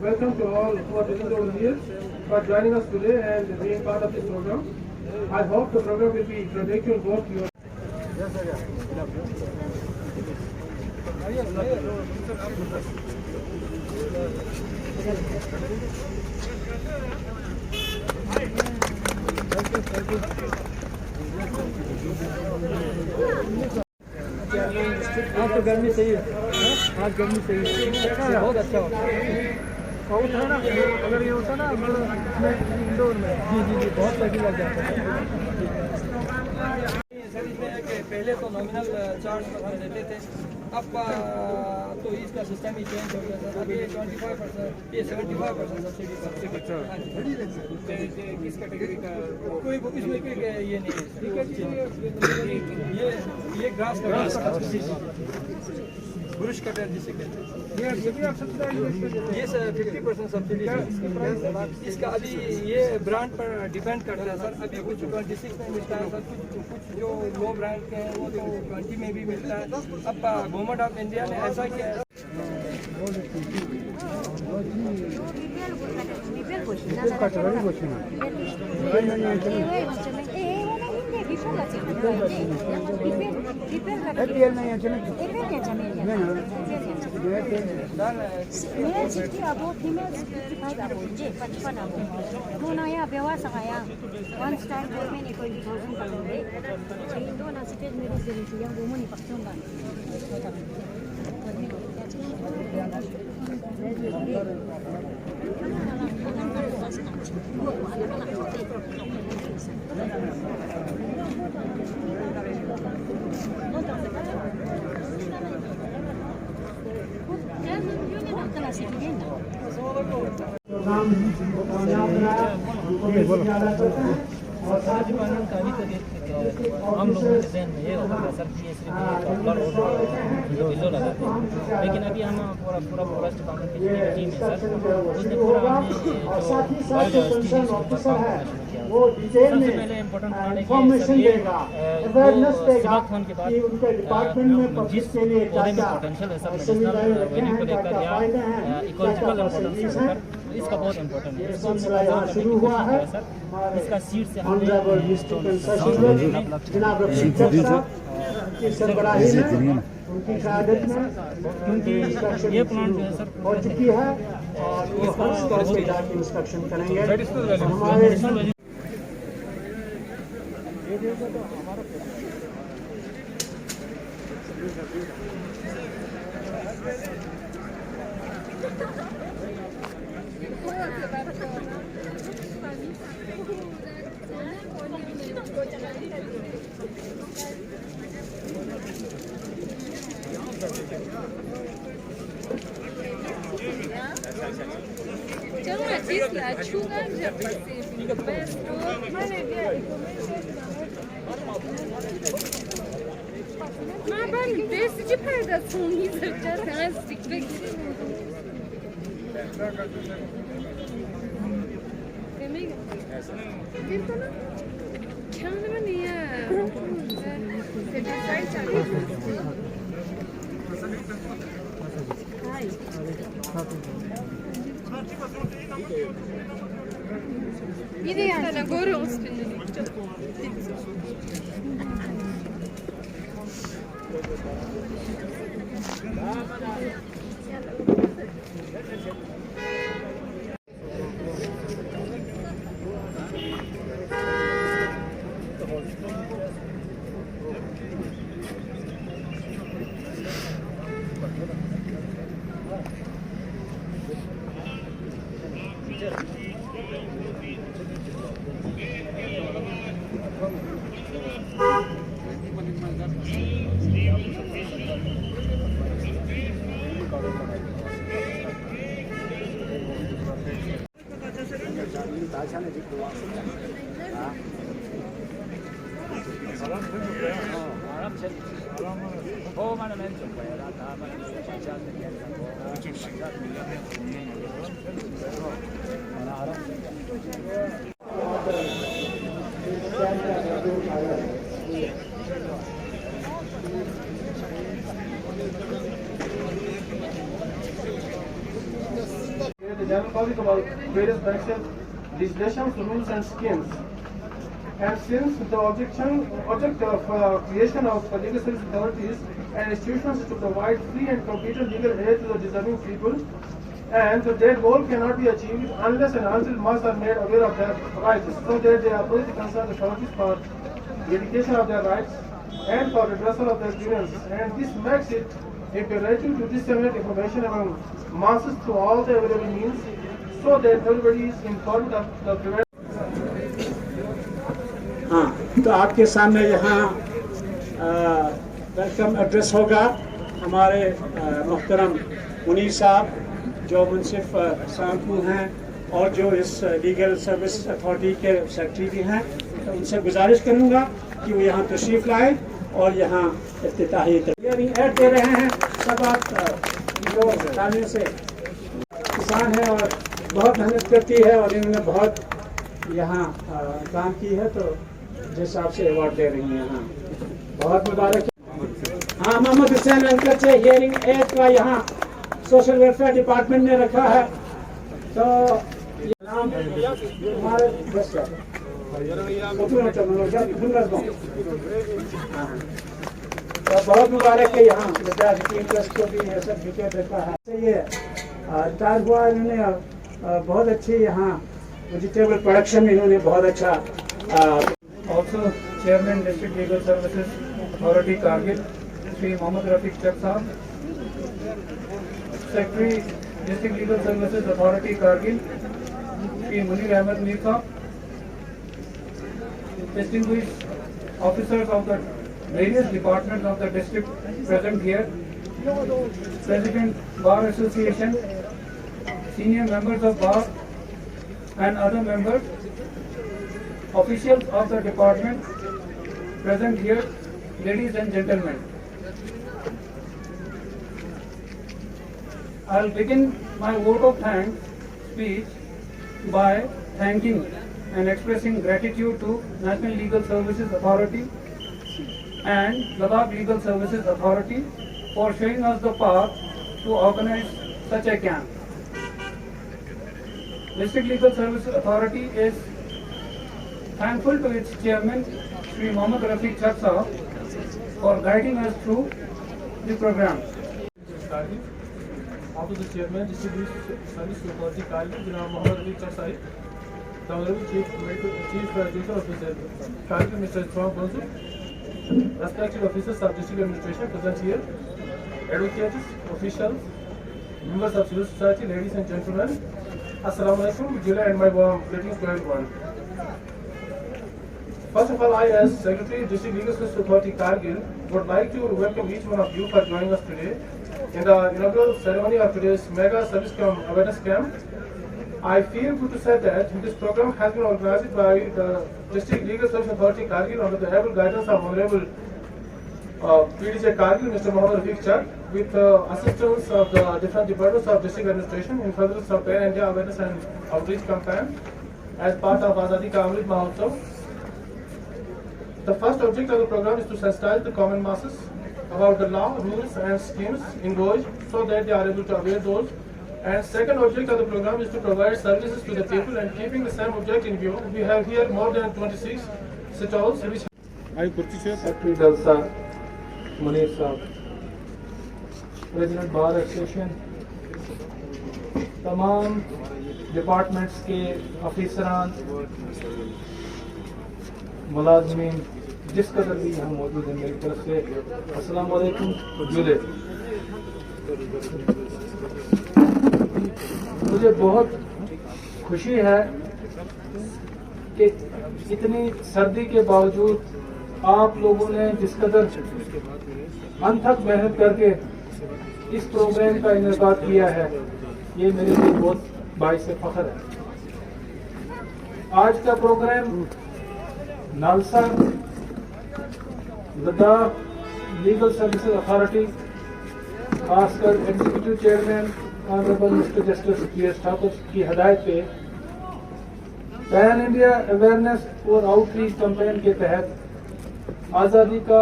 welcome to all who are present over here for joining us today and being part of this program. I hope the program will be productive both your. आज तो गर्मी सही है, आज गर्मी सही है, बहुत अच्छा होता है। बहुत है ना, अगर ये होता ना मतलब इंडोर में, जी जी जी बहुत पैसे लग जाता है। सर इसमें है कि पहले तो नॉमिनल चार्ज देते थे, अब तो इसका सिस्टम ही चेंज हो गया सर। अभी 25%, ये 75% सब्सिडी पर। किस कैटेगरी का कोई इसमें ये नहीं है, ये ग्रास का बुरुश कटर जिसे कहते हैं, ये सर 50% सब्सिडी है इसका। अभी ये ब्रांड पर डिपेंड करता है सर। अभी कुछ 26 में मिलता है सर, कुछ जो लो ब्रांड के हैं वो तो 20 में भी मिलता है। अब गवर्नमेंट ऑफ इंडिया ने ऐसा किया है। नयाँ व्यवस्था आया वन स्टार गवर्नमेंट 20,000 करोड़ दो ना सिटेज मेरी से yang woman paksun kan हम लोगों के जहन में ये होता है सर कि ये सिर्फ डॉलर और किलो लगाते हैं, लेकिन अभी हम पूरा फॉरेस्ट डिपार्टमेंट की जितनी टीम है सर, उसने पूरा बायोडाइवर्सिटी है उसको काम करना शुरू किया। सबसे पहले इम्पोर्टेंट पॉइंट है सिवाखान के बाद जिस पौधे में पोटेंशियल है सर मेडिसिनल वैल्यू को लेकर या इकोलॉजिकल इम्पोर्टेंस को लेकर, इसका बहुत इम्पोर्टेंट है। इसको हमने लाइव शुरू हुआ है सर, इसका सीड से हमने उनकी क़यादत में क्योंकि ये प्लांट जो है सर हो चुकी है और इसका इंस्पेक्शन करेंगे। 정말 지스라 추가적 Ma ben besici perdasını izleyeceğiz. Hemen stikbek. Bir tane kendime niye? Bir de yani gore uspinli. general public about various banking legislation, rules and schemes. And since the object of creation of legal service authorities and institutions to provide free and competent legal aid to the deserving people, and their goal cannot be achieved unless and until masses are made aware of their rights, so that they approach the concerned authorities for dedication of their rights and for redressal of their grievances. And this makes it imperative to disseminate information among masses through all the available means, so that everybody is informed of the prevention. हाँ, तो आपके सामने यहाँ welcome address होगा हमारे मोहतरम मुनीर साहब जो मुंसिफ सांकू हैं और जो इस लीगल सर्विस अथॉरिटी के सेक्रेटरी भी हैं। तो उनसे गुजारिश करूँगा कि वो यहाँ तशरीफ़ लाए और यहाँ इफ्तिताही ऐड दे रहे हैं। सब आप जो तालियों से किसान है और बहुत मेहनत करती है और इन्होंने बहुत यहाँ काम की है, तो जिस हिसाब से अवार्ड दे रही हैं यहाँ बहुत मुबारक है। हाँ, मोहम्मद हुसैन अंकल से हियरिंग एड का यहाँ सोशल वेलफेयर डिपार्टमेंट ने रखा है। तो नाम हमारे बस तो बहुत मुबारक है यहाँ विद्यार्थी ट्रस्ट को भी ये सर्टिफिकेट रखा है। ये रिटायर हुआ इन्होंने बहुत अच्छी यहाँ वेजिटेबल प्रोडक्शन में इन्होंने बहुत अच्छा। Also, Chairman District Legal Services Authority Kargil, Shri Mohammad Rafiq Chak Sahab, Secretary District Legal Services Authority Kargil, Shri Munir Ahmed Mir Saab, distinguished officers of the various departments of the district present here, President Bar Association, senior members of Bar and other members, officials of the department present here, ladies and gentlemen. I'll begin my vote of thanks speech by thanking and expressing gratitude to National Legal Services Authority and Ladakh Legal Services Authority for showing us the path to organize such a camp. District Legal Services Authority is thankful to its chairman, Shri Mohammad Rafiq Chak Sahab, for guiding us through the program. After the chairman, District Service Authority Kargil, Janab Mohammad Rafiq Chak Sahib, the Honorable Chief Judicial Officer Kargil, Mr. Chong Bonsu, respected officers of District Administration present here, advocates, officials, members of civil society, ladies and gentlemen, Assalamu alaikum, July and my warm greetings to everyone. First of all, I as Secretary District Legal Services Authority Kargil would like to welcome each one of you for joining us today in the inaugural ceremony of today's Mega Service Awareness Camp. I feel good to say that this program has been organized by the District Legal Services Authority Kargil under the able guidance of Honorable PDJ Kargil, Mr. Mohammad Rafiq Chak, with assistance of the different departments of District Administration in furtherance of Pan India Awareness and Outreach Campaign as part of Azadi Ka Amrit Mahotsav. The first object of the program is to sensitize the common masses about the law, rules and schemes in Goj so that they are able to aware those. And second object of the program is to provide services to the people, and keeping the same object in view, we have here more than 26 stalls which Secretary Dalsa, Munir Saab, President Bar Association, तमाम departments के अफसरान, मुलाजमीन जिस कदर भी यहाँ मौजूद हैं, मेरी तरफ से अस्सलाम वालेकुम जुले। मुझे बहुत खुशी है कि इतनी सर्दी के बावजूद आप लोगों ने जिस कदर अनथक मेहनत करके इस प्रोग्राम का इनेकाद किया है, ये मेरे लिए बहुत बाइस फख्र है। आज का program NALSA Ladakh legal services authority, खासकर executive chairman honourable mister justice PS Thakur की हदायत पे पैन इंडिया अवेयरनेस और आउटरीच कैंपेन के तहत आज़ादी का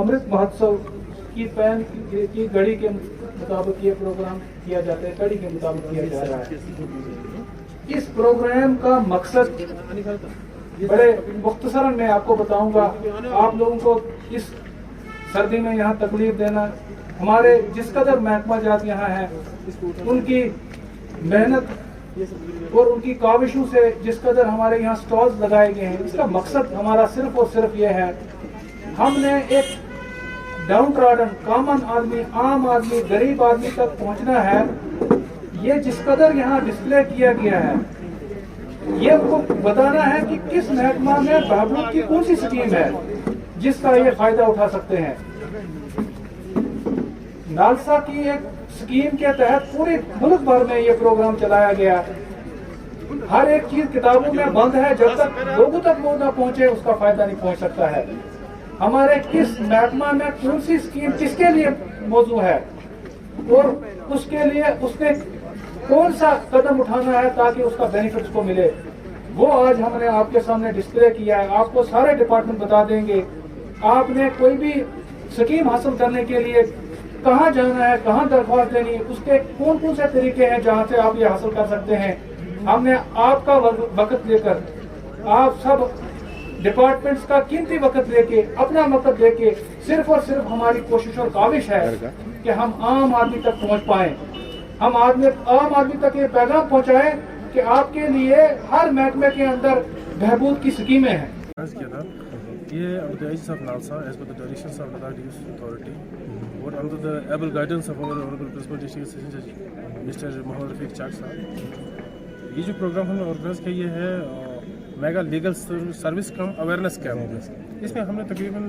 अमृत महोत्सव की पैन की घड़ी के मुताबिक ये प्रोग्राम किया जाता है, कड़ी के मुताबिक किया जा रहा है। इस प्रोग्राम का मकसद बड़े मुख्तसरन मैं आपको बताऊंगा। आप लोगों को इस सर्दी में यहाँ तकलीफ देना, हमारे जिस कदर महकमा जात यहाँ है उनकी मेहनत और उनकी काविशों से जिस कदर हमारे यहाँ स्टॉल्स लगाए गए हैं, इसका मकसद हमारा सिर्फ और सिर्फ ये है, हमने एक डाउन ट्रॉडन कॉमन आदमी, आम आदमी, गरीब आदमी तक पहुँचना है। ये जिस कदर यहाँ डिस्प्ले किया गया है, ये उनको बताना है कि किस महकमा में बहबूद की कौन सी स्कीम है जिसका ये फायदा उठा सकते हैं। नालसा की एक स्कीम के तहत पूरे मुल्क भर में ये प्रोग्राम चलाया गया। हर एक चीज किताबों में बंद है, जब तक लोगों तक वो न पहुंचे उसका फायदा नहीं पहुंच सकता है। हमारे किस महकमा में कौन सी स्कीम किसके लिए मौजूद है और उसके लिए उसने कौन सा कदम उठाना है ताकि उसका बेनिफिट उसको मिले, वो आज हमने आपके सामने डिस्प्ले किया है। आपको सारे डिपार्टमेंट बता देंगे। आपने कोई भी स्कीम हासिल करने के लिए कहाँ जाना है, कहाँ दरख्वास्त देनी है, उसके कौन कौन से तरीके हैं जहाँ से आप ये हासिल कर सकते हैं। हमने आपका वक्त लेकर, आप सब डिपार्टमेंट्स का कीमती वक्त लेके, अपना वक्त लेके, सिर्फ और सिर्फ हमारी कोशिश और काविश है कि हम आम आदमी तक पहुँच पाएं। हम आम आदमी तक ये पैगाम पहुँचाएं कि आपके लिए हर महकमे के अंदर बहबूद की स्कीमें हैं। ये Abdulaziz of Nalsa, as per the directions of Ladakh District Authority, or under the able guidance of our Honorable Principal District Assistant Judge Mr. Mohammad Rafiq Chak साहब, ये जो प्रोग्राम हमने ऑर्गेनाइज किया ये है मेगा लीगल सर्विस कम awareness camp. इसमें हमने तकरीबन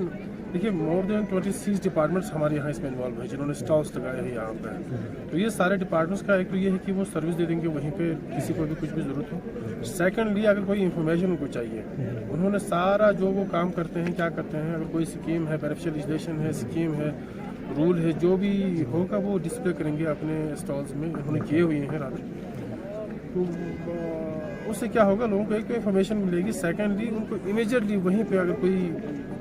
देखिए मोर देन 26 डिपार्टमेंट्स हमारे यहाँ इसमें इन्वॉल्व हैं जिन्होंने स्टॉल्स लगाए हैं यहाँ पर। तो ये सारे डिपार्टमेंट्स का एक तो ये है कि वो सर्विस दे देंगे वहीं पे किसी को भी कुछ भी ज़रूरत हो। सेकेंडली अगर कोई इन्फॉर्मेशन उनको चाहिए, उन्होंने सारा जो वो काम करते हैं क्या करते हैं, अगर कोई स्कीम है, बेनिफिशियल लेजिस्लेशन है, स्कीम है, रूल है, जो भी होगा वो डिस्प्ले करेंगे अपने स्टॉल्स में, उन्होंने किए हुए हैं रात। तो उससे क्या होगा, लोगों को एक तो इन्फॉर्मेशन मिलेगी, सेकेंडली उनको इमीडिएटली वहीं पे अगर कोई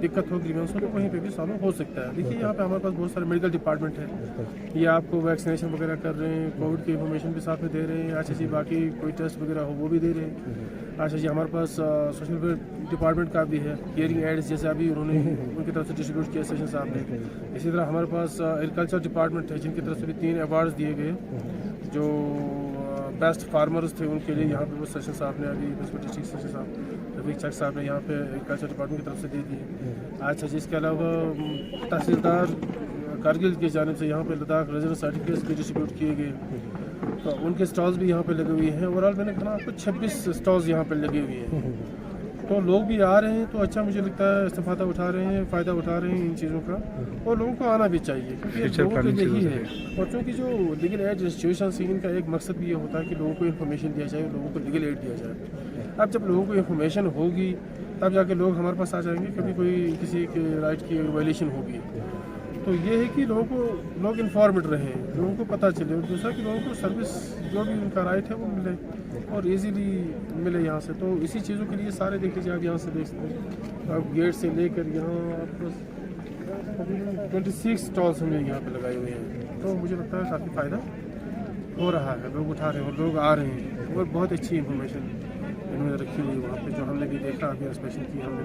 दिक्कत हो, ग्रीवेंस हो, तो वहीं पे भी सॉल्व हो सकता है। देखिए यहाँ पे हमारे पास बहुत सारे मेडिकल डिपार्टमेंट है, ये आपको वैक्सीनेशन वगैरह कर रहे हैं, कोविड की इन्फॉर्मेशन भी साथ में दे रहे हैं। अच्छा जी, बाकी कोई टेस्ट वगैरह हो वो भी दे रहे हैं। अच्छा जी, हमारे पास सोशल वेलफेयर डिपार्टमेंट का भी है, हियरिंग एड्स जैसे अभी उन्होंने उनकी तरफ से डिस्ट्रीब्यूट किया सेशन साहब ने। इसी तरह हमारे पास एग्रीकल्चर डिपार्टमेंट है जिनकी तरफ से भी 3 अवार्ड्स दिए गए, जो बेस्ट फार्मर्स थे उनके लिए। यहाँ पे वो सेशन साहब ने अभी डिस्ट्रिक्ट सेशन साहब रफीक चक साहब ने यहाँ पे एग्रीकल्चर डिपार्टमेंट की तरफ से दे दिए। अच्छा जी, इसके अलावा तहसीलदार कारगिल की जानिब से यहाँ पे लद्दाख रीजनल सर्टिफिकेट्स भी डिस्ट्रीब्यूट किए गए, तो उनके स्टॉल्स भी यहाँ पे लगे हुए हैं। ओवरऑल मैंने कहा आपको 26 स्टॉल्स यहाँ पे लगे हुए हैं, तो लोग भी आ रहे हैं, तो अच्छा मुझे लगता है इस्तेफादा उठा रहे हैं, फ़ायदा उठा रहे हैं इन चीज़ों का, और लोगों को आना भी चाहिए क्योंकि लोगों के लिए ही है। और चूँकि जो लीगल एड इंस्टीट्यूशन से इनका एक मकसद भी ये होता है कि लोगों को इन्फॉर्मेशन दिया जाए, लोगों को लीगल एड दिया जाए। अब जब लोगों को इन्फॉर्मेशन होगी तब जाके लोग हमारे पास आ जाएंगे, कभी कोई किसी के राइट की वायलेशन होगी तो ये है कि लोग इन्फॉर्मेड रहें, लोगों को पता चले, और दूसरा कि लोगों को सर्विस जो भी उनका राइट है वो मिले और इजीली मिले यहाँ से। तो इसी चीज़ों के लिए सारे देख लीजिए, आप यहाँ से देख सकते हैं, आप गेट से लेकर यहाँ आपको 26 स्टॉल्स हमने यहाँ पे लगाए हुए हैं। तो मुझे लगता है काफ़ी फ़ायदा हो रहा है, लोग उठा रहे हैं और लोग आ रहे हैं, और बहुत अच्छी इन्फॉर्मेशन इन्होंने रखी हुई है वहाँ पे, जो हमने भी देखा, अभी इंस्पेक्शन की हमने।